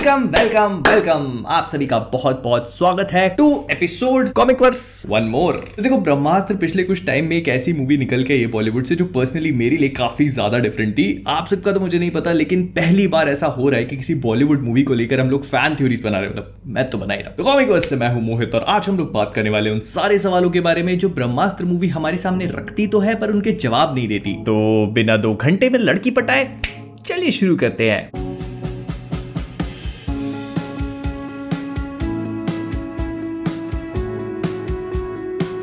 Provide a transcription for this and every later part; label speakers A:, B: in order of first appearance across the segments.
A: Welcome welcome welcome आप सभी का बहुत बहुत स्वागत है to episode comic verse one more. तो देखो, ब्रह्मास्त्र पिछले कुछ टाइम में एक ऐसी मूवी निकल के ये बॉलीवुड से जो पर्सनली मेरे लिए काफी ज्यादा डिफरेंट थी। आप सबका तो मुझे नहीं पता, लेकिन पहली बार ऐसा हो रहा है कि किसी बॉलीवुड मूवी को लेकर हम लोग फैन थ्योरीज बना रहे हैं। मतलब मैं तो बना ही रहा। तो कॉमिक वर्स से मैं हूं मोहित और आज हम लोग बात करने वाले उन सारे सवालों के बारे में जो ब्रह्मास्त्र मूवी हमारे सामने रखती तो है पर उनके जवाब नहीं देती। तो बिना 2 घंटे में लड़की पटाए चलिए शुरू करते हैं।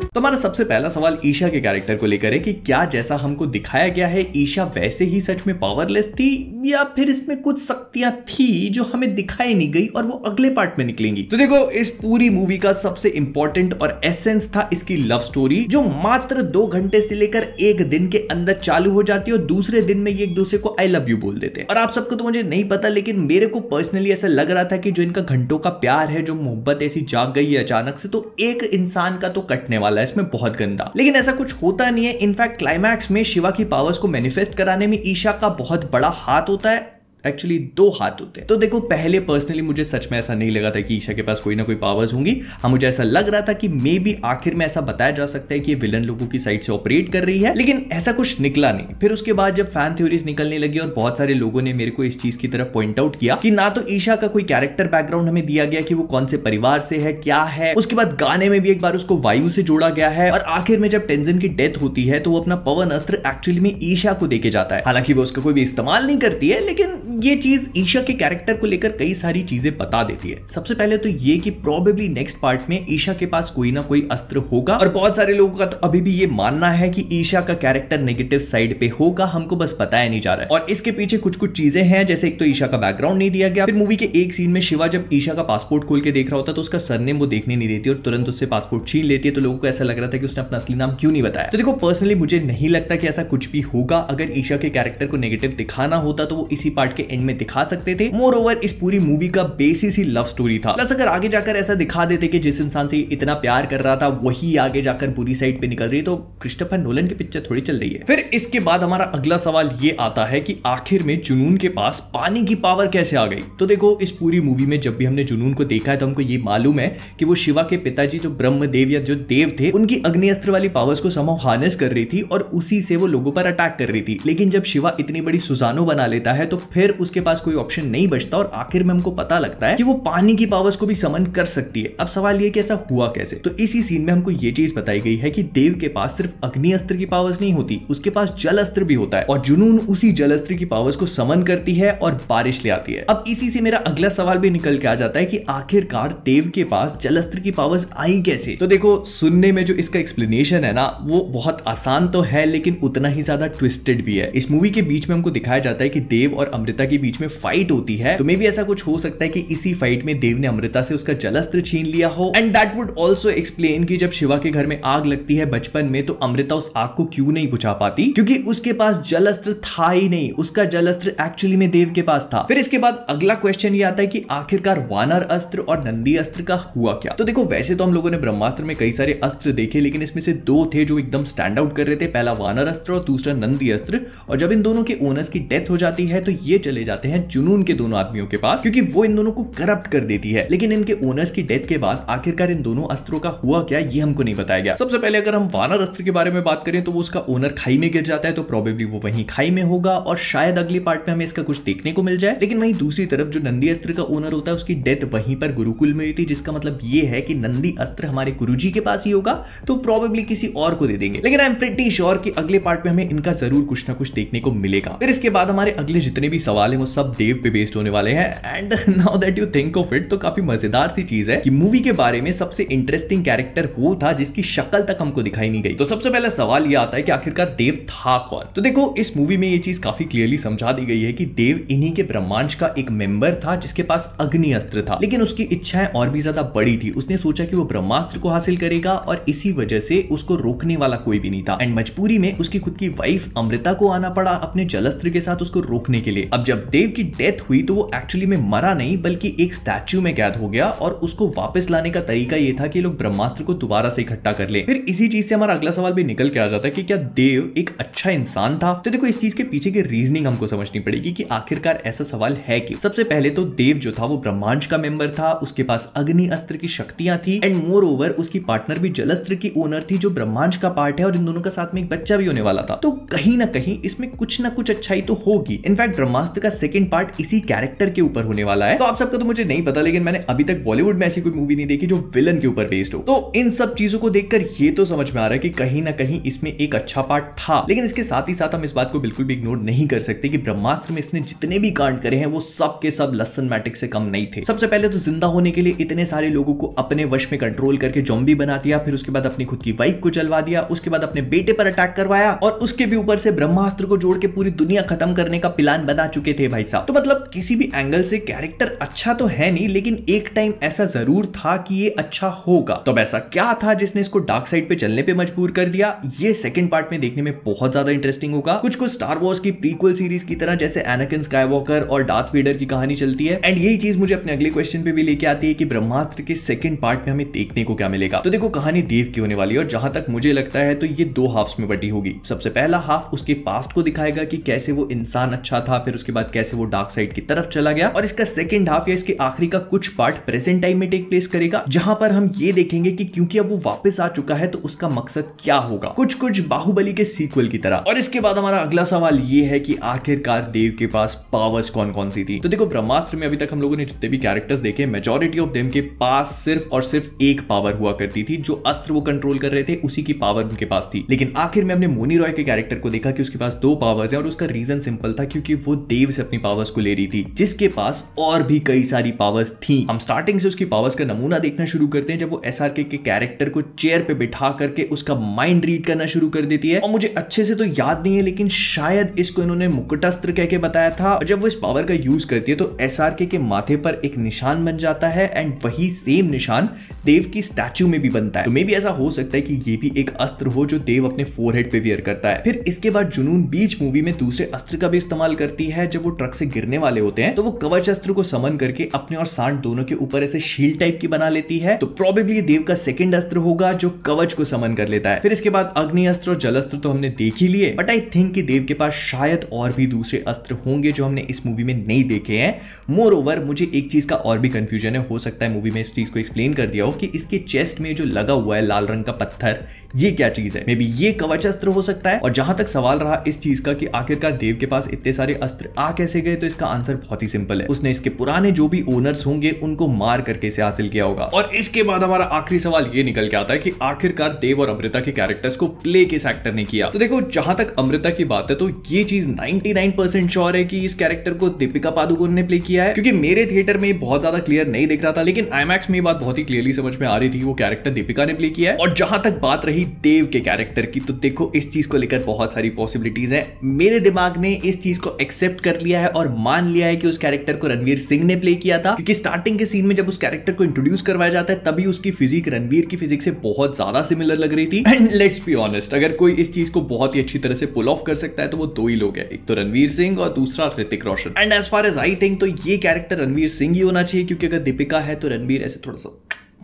A: तो हमारा सबसे पहला सवाल ईशा के कैरेक्टर को लेकर है कि क्या जैसा हमको दिखाया गया है ईशा वैसे ही सच में पावरलेस थी या फिर इसमें कुछ शक्तियां थी जो हमें दिखाई नहीं गई और वो अगले पार्ट में निकलेंगी। तो देखो, इस पूरी मूवी का सबसे इंपॉर्टेंट और एसेंस था इसकी लव स्टोरी, जो मात्र 2 घंटे से लेकर 1 दिन के अंदर चालू हो जाती है और दूसरे दिन में ये एक दूसरे को आई लव यू बोल देते हैं। और आप सबको तो मुझे नहीं पता, लेकिन मेरे को पर्सनली ऐसा लग रहा था कि जो इनका घंटों का प्यार है, जो मोहब्बत ऐसी जाग गई है अचानक से, तो एक इंसान का तो कटने वाला है इसमें बहुत गंदा। लेकिन ऐसा कुछ होता नहीं है। इनफैक्ट क्लाइमैक्स में शिवा की पावर्स को मैनिफेस्ट कराने में ईशा का बहुत बड़ा हाथ होता है। एक्चुअली 2 हाथ होते हैं। तो देखो, पहले पर्सनली मुझे सच में ऐसा नहीं लगा था कि ईशा के पास कोई ना कोई पावर्स होंगी। हाँ, मुझे ऐसा लग रहा था कि मे बी आखिर में ऐसा बताया जा सकता है कि ये विलन लोगों की साइड से ऑपरेट कर रही है, लेकिन ऐसा कुछ निकला नहीं। फिर उसके बाद जब फैन थ्योरीज निकलने लगी और बहुत सारे लोगों ने मेरे को इस चीज की तरफ पॉइंट आउट किया कि ना तो ईशा का कोई कैरेक्टर बैकग्राउंड हमें दिया गया कि वो कौन से परिवार से है, क्या है। उसके बाद गाने में भी एक बार उसको वायु से जोड़ा गया है और आखिर में जब टेंजन की डेथ होती है तो वो अपना पवन अस्त्र एक्चुअली में ईशा को देके जाता है। हालांकि वो उसका कोई भी इस्तेमाल नहीं करती है, लेकिन ये चीज ईशा के कैरेक्टर को लेकर कई सारी चीजें बता देती है। सबसे पहले तो ये कि प्रोबेबली नेक्स्ट पार्ट में ईशा के पास कोई ना कोई अस्त्र होगा और बहुत सारे लोगों का तो अभी भी ये मानना है कि ईशा का कैरेक्टर नेगेटिव साइड पे होगा, हमको बस बताया नहीं जा रहा है। और इसके पीछे कुछ कुछ चीजें हैं, जैसे एक तो ईशा का बैकग्राउंड नहीं दिया गया। फिर मूवी के एक सीन में शिवा जब ईशा का पासपोर्ट खोल के देख रहा होता है तो उसका सरनेम वो देखने नहीं देती और तुरंत उससे पासपोर्ट छीन लेती है। तो लोगों को ऐसा लग रहा था कि उसने अपना असली नाम क्यों नहीं बताया। तो देखो, पर्सनली मुझे नहीं लगता कि ऐसा कुछ भी होगा। अगर ईशा के कैरेक्टर को नेगेटिव दिखाना होता तो वो इसी पार्ट के एंड में दिखा सकते थे। मोर ओवर, इस पूरी मूवी का बेसिस ही लव स्टोरी था। प्लस अगर आगे जाकर ऐसा दिखा देते कि जिस इंसान से इतना प्यार कर रहा था वही आगे जाकर बुरी साइड पे निकल रही है, तो क्रिस्टोफर नोलन की पिक्चर थोड़ी चल रही है। फिर इसके बाद हमारा अगला सवाल ये आता है कि आखिर में जुनून के पास पानी की पावर कैसे आ गई। तो देखो, इस पूरी मूवी में जब भी हमने जुनून को देखा है तो हमको ये मालूम है कि वो शिवा के पिताजी जो ब्रह्मदेव या जो देव थे, उनकी अग्नि अस्त्र वाली पावर्स को समहाउ हार्नेस कर रही थी और उसी से वो लोगों पर अटैक कर रही थी। लेकिन जब शिवा इतनी बड़ी सुजानो बना लेता है तो फिर उसके पास कोई ऑप्शन नहीं बचता और आखिर में हमको पता लगता है कि वो पानी की पावर्स को भी समन कर सकती है। अब सवाल ये कि ऐसा हुआ कैसे। तो इसी सीन में हमको ये चीज बताई गई है कि देव के पास सिर्फ अग्नि अस्त्र की पावर्स नहीं होती, उसके पास जल अस्त्र भी होता है और जुनून उसी जल अस्त्र की पावर्स को समन करती है और बारिश ले आती है। अब इसी से मेरा अगला सवाल भी निकल के आ जाता है कि आखिरकार देव के पास जल अस्त्र की पावर्स आई कैसे। तो देखो, सुनने में जो इसका एक्सप्लेनेशन है ना, वो बहुत आसान तो है लेकिन उतना ही ज्यादा ट्विस्टेड भी है। इस मूवी के बीच में हमको दिखाया जाता है कि देव और अमृता के बीच में फाइट होती है, तो मे भी ऐसा कुछ हो सकता है कि इसी फाइट में देव ने अमृता से उसका जलस्त्र छीन लिया हो। And that would also explain कि जब शिवा के घर में आग लगती है बचपन में तो अमृता उस आग को क्यों नहीं बुझा पाती, क्योंकि उसके पास जलस्त्र था ही नहीं, उसका जलस्त्र एक्चुअली में देव के पास था। फिर इसके बाद अगला क्वेश्चन ये आता है कि आखिरकार वानर अस्त्र और नंदी अस्त्र का हुआ क्या। तो देखो, वैसे तो हम लोगों ने ब्रह्मास्त्र में कई सारे अस्त्र देखे, लेकिन इसमें से 2 थे जो एकदम स्टैंड आउट कर रहे थे। पहला वानर अस्त्र और दूसरा नंदी अस्त्र। और जब इन दोनों के ओनर्स की डेथ हो जाती है तो ये चले जाते हैं जुनून के दोनों आदमियों के पास, क्योंकि वो इन दोनों को करप्ट कर देती है। लेकिन इनके ओनर्स की डेथ के बाद आखिरकार इन दोनों अस्त्रों का हुआ क्या, ये हमको नहीं बताया गया। सबसे पहले अगर हम वानर अस्त्र के बारे में बात करें तो वो उसका ओनर खाई में गिर जाता है, तो प्रोबेबली वो वहीं खाई में होगा और शायद अगली पार्ट में हमें इसका कुछ देखने को मिल जाए। लेकिन वहीं दूसरी तरफ जो नंदी अस्त्र का ओनर होता है उसकी डेथ वहीं पर गुरुकुल में हुई थी, जिसका मतलब ये है कि नंदी अस्त्र हमारे गुरुजी के पास ही होगा, तो प्रोबेबली किसी और को दे देंगे। लेकिन आई एम प्रीटी श्योर कि अगले पार्ट में हमें इनका जरूर कुछ ना कुछ देखने को मिलेगा। फिर इसके बाद हमारे अगले जितने भी सवाल है वो सब देव पे बेस्ड होने वाले हैं। And now that you think of it, तो काफी मजेदार सी चीज है कि मूवी के बारे में सबसे इंटरेस्टिंग कैरेक्टर वो था जिसकी शक्ल तक हमको दिखाई नहीं गई। तो सबसे पहला सवाल ये आता है कि आखिरकार देव था कौन। तो देखो, इस मूवी में ये चीज काफी क्लियरली समझा दी गई है कि देव इन्हीं के ब्रह्मांड का एक मेंबर था जिसके पास अग्नि अस्त्र था, लेकिन उसकी इच्छाएं और भी ज्यादा बड़ी थी। उसने सोचा कि वो ब्रह्मास्त्र को हासिल करेगा और इसी वजह से उसको रोकने वाला कोई भी नहीं था। एंड मजबूरी में उसकी खुद की वाइफ अमृता को आना पड़ा अपने जलस्त्र के साथ उसको रोकने के लिए। अब जब देव की डेथ हुई तो वो एक्चुअली में मरा नहीं बल्कि एक स्टैच्यू में कैद हो गया और उसको वापस लाने का तरीका ये था कि लोग ब्रह्मास्त्र को दोबारा से इकट्ठा कर ले। फिर इसी चीज से हमारा अगला सवाल भी निकल के आ जाता है कि क्या देव एक अच्छा इंसान था। तो देखो इस चीज के पीछे की रीजनिंग हमको समझनी पड़ेगी कि आखिरकार ऐसा सवाल है क्यों। सबसे पहले तो देव जो था वो ब्रह्मांड का मेंबर था, उसके पास अग्नि अस्त्र की शक्तियां थी एंड मोर ओवर उसकी पार्टनर भी जलस्त्र की ओनर थी जो ब्रह्मांड का पार्ट है और इन दोनों का साथ में एक बच्चा भी होने वाला था। तो कहीं ना कहीं इसमें कुछ ना कुछ अच्छाई तो होगी। इनफैक्ट ब्रह्मास्त्र का सेकंड पार्ट इसी कैरेक्टर के ऊपर होने वाला है। तो आप सबका तो मुझे नहीं पता, लेकिन मैंने अभी तक बॉलीवुड में ऐसी कोई मूवी नहीं देखी जो विलन के ऊपर बेस्ड हो। तो इन सब चीजों को देखकर ये तो समझ में आ रहा है कि कहीं ना कहीं इसमें एक अच्छा पार्ट था। लेकिन इसके साथ ही साथ हम इस बात को बिल्कुल भी इग्नोर नहीं कर सकते कि ब्रह्मास्त्र में इसने जितने भी कांड करे हैं वो सब के सब लसन मैटिक से कम नहीं थे। सबसे पहले तो जिंदा होने के लिए इतने सारे लोगों को अपने वश में कंट्रोल करके ज़ॉम्बी बना दिया, फिर उसके बाद अपनी खुद की वाइफ को जलवा दिया, उसके बाद अपने बेटे पर अटैक करवाया और उसके भी ऊपर से ब्रह्मास्त्र को जोड़ के पूरी दुनिया खत्म करने का प्लान बना चुके थे भाई साहब। तो मतलब किसी भी एंगल से कैरेक्टर अच्छा तो है नहीं, लेकिन एक टाइम ऐसा जरूर था कि ये अच्छा होगा। तो ऐसा क्या था जिसने इसको डार्क साइड पे चलने पे मजबूर कर दिया, ये सेकंड पार्ट में देखने में बहुत ज्यादा इंटरेस्टिंग होगा। कुछ स्टार वॉर्स की प्रीक्वल सीरीज की तरह जैसे एनाकिन स्काईवॉकर और डार्थ वेडर की कहानी चलती है। एंड यही चीज मुझे अपने अगले क्वेश्चन पे भी लेके आती है कि ब्रह्मास्त्र के सेकंड पार्ट में हमें देखने को क्या मिलेगा। तो देखो कहानी देव की होने वाली है और जहां तक मुझे लगता है तो ये दो हाफ्स में बटी होगी। सबसे पहला हाफ उसके पास्ट को दिखाएगा कि कैसे वो इंसान अच्छा था, फिर उसके बाद कैसे वो डार्क साइड की तरफ चला गया, और इसका सेकंड हाफ या इसके आखिरी का कुछ पार्ट प्रेजेंट टाइम में टेक प्लेस करेगा, जहां पर हम ये देखेंगे कि क्योंकि अब वो वापस आ चुका है तो उसका मकसद क्या होगा, कुछ बाहुबली के सीक्वल की तरह। और इसके बाद हमारा अगला सवाल ये है कि आखिरकार देव के पास पावर्स कौन कौन सी थी। तो देखो ब्रह्मास्त्र में अभी तक हम लोगों ने जितने भी कैरेक्टर्स देखे, मेजॉरिटी ऑफ देम के पास सिर्फ और सिर्फ एक पावर हुआ करती थी, जो अस्त्र वो कंट्रोल कर रहे थे उसी की पावर उनके पास थी। लेकिन आखिर में हमने मोनी रॉय के कैरेक्टर को देखा कि उसके पास दो पावर्स हैं और उसका रीजन सिंपल था, क्योंकि वो देव से अपनी पावर्स को ले रही थी, जिसके पास और भी कई सारी पावर्स थी। हम स्टार्टिंग से उसकी पावर्स का नमूना देखना शुरू करते हैं जब वो एसआरके के कैरेक्टर को चेयर पे बिठा करके उसका माइंड रीड करना शुरू कर देती है। और मुझे अच्छे से तो याद नहीं है, लेकिन शायद इसको इन्होंने मुकुटास्त्र कह के बताया था। और जब वो इस पावर का यूज करती है तो एसआरके के माथे पर एक निशान बन जाता है एंड वही सेम निशान देव की स्टैचू में भी बनता है। तो मे भी ऐसा हो सकता है कि ये भी एक अस्त्र हो जो देव अपने फोरहेड पे वियर करता है। फिर इसके बाद जुनून बीच मूवी में दूसरे अस्त्र का भी इस्तेमाल करती है। जब वो ट्रक से गिरने वाले होते हैं तो वो कवच अस्त्र को समन करके अपने और सांड दोनों के ऊपर ऐसे शील्ड टाइप की बना लेती है। तो प्रोबेबली देव का सेकंड अस्त्र होगा जो कवच को समन कर लेता है। फिर इसके बाद अग्नि अस्त्र और जल अस्त्र तो हमने देख ही लिए, बट आई थिंक कि देव के पास शायद और भी दूसरे अस्त्र होंगे जो हमने इस मूवी में नहीं देखे हैं। मोर ओवर मुझे एक चीज का और भी कंफ्यूजन है, हो सकता है मूवी में इस चीज को एक्सप्लेन कर दिया हो कि इसके चेस्ट में जो लगा हुआ है लाल रंग का पत्थर, ये क्या चीज है। मे बी ये कवच अस्त्र हो सकता है। और जहां तक सवाल रहा इस चीज का कि आखिरकार देव के पास इतने सारे अस्त्र आ कैसे गए, तो इसका आंसर बहुत ही सिंपल है, उसने इसके पुराने जो भी ओनर्स होंगे उनको मार करके इसे हासिल किया होगा। और इसके बाद हमारा आखिरी सवाल ये निकल के आता है कि आखिरकार देव और अमृता के कैरेक्टर्स को प्ले किस एक्टर ने किया। तो देखो जहां तक अमृता की बात है तो ये चीज 99% श्योर है कि इस कैरेक्टर को दीपिका पादुकोण ने प्ले किया है, क्योंकि मेरे थिएटर में बहुत ज्यादा क्लियर नहीं दिख रहा था, लेकिन आईमैक्स में ये बात बहुत ही क्लियरली समझ में आ रही थी, वो कैरेक्टर दीपिका ने प्ले किया है। और जहां तक बात रही देव के कैरेक्टर की, तो देखो इस चीज को लेकर बहुत सारी पॉसिबिलिटीज है। मेरे दिमाग ने इस चीज को एक्सेप्ट कर लिया है और मान लिया है कि उस कैरेक्टर को रणवीर सिंह ने प्ले किया था, क्योंकि स्टार्टिंग के सीन में जब उस कैरेक्टर को इंट्रोड्यूस करवाया जाता है तभी उसकी फिजिक रणवीर की फिजिक से बहुत ज्यादा सिमिलर लग रही थी। एंड लेट्स बी ऑनेस्ट, अगर कोई इस चीज को बहुत ही अच्छी तरह से पुल ऑफ कर सकता है तो वो दो ही लोग हैं, एक तो रणवीर सिंह और दूसरा Hrithik Roshan. And as far as I think तो ये कैरेक्टर रणवीर सिंह ही होना चाहिए, क्योंकि अगर दीपिका है तो रणवीर ऐसे थोड़ा सा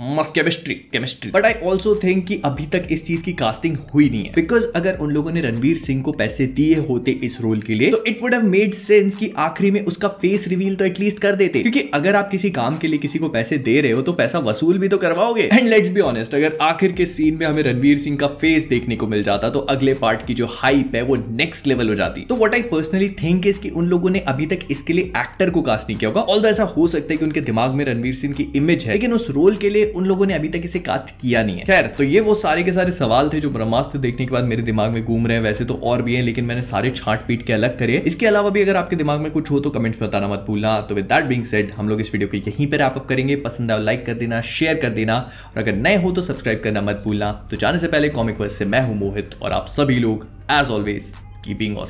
A: मस्त chemistry. But I also think कि अभी तक इस चीज की कास्टिंग हुई नहीं है, बिकॉज अगर उन लोगों ने रणवीर सिंह को पैसे दिए होते इस रोल के लिए तो it would have made sense कि आखिरी में उसका फेस रिवील तो एटलीस्ट कर देते, क्योंकि अगर आप किसी काम के लिए किसी को पैसे दे रहे हो तो पैसा वसूल भी तो करवाओगे। एंड लेट्स बी ऑनेस्ट, अगर आखिर के सीन में हमें रणवीर सिंह का फेस देखने को मिल जाता तो अगले पार्ट की जो हाइप है वो नेक्स्ट लेवल हो जाती। तो what I personally think is कि उन लोगों ने अभी तक इसके लिए एक्टर को कास्ट नहीं किया होगा। ऑल्दो ऐसा हो सकता है कि उनके दिमाग में रणवीर सिंह की इमेज है, लेकिन उस रोल के लिए उन लोगों ने अभी तक इसे कास्ट किया नहीं है। खैर, तो ये वो सारे के सारे सवाल थे जो ब्रह्मास्त्र देखने के बाद मेरे दिमाग में घूम रहे हैं। वैसे तो और भी हैं, लेकिन मैंने सारे छांट पीट के अलग करे। इसके अलावा भी अगर आपके दिमाग में कुछ हो तो कमेंट्स में बताना मत भूलना। तो विद दैट बीइंग सेड, हम लोग इस वीडियो को यहीं पर रैप अप करेंगे। पसंद आए लाइक कर देना, शेयर कर देना, और अगर नए हो तो सब्सक्राइब करना मत भूलना। तो जाने से पहले कॉमिक वर्स से मैं हूं मोहित, और आप सभी लोग एज ऑलवेज कीपिंग ऑसम।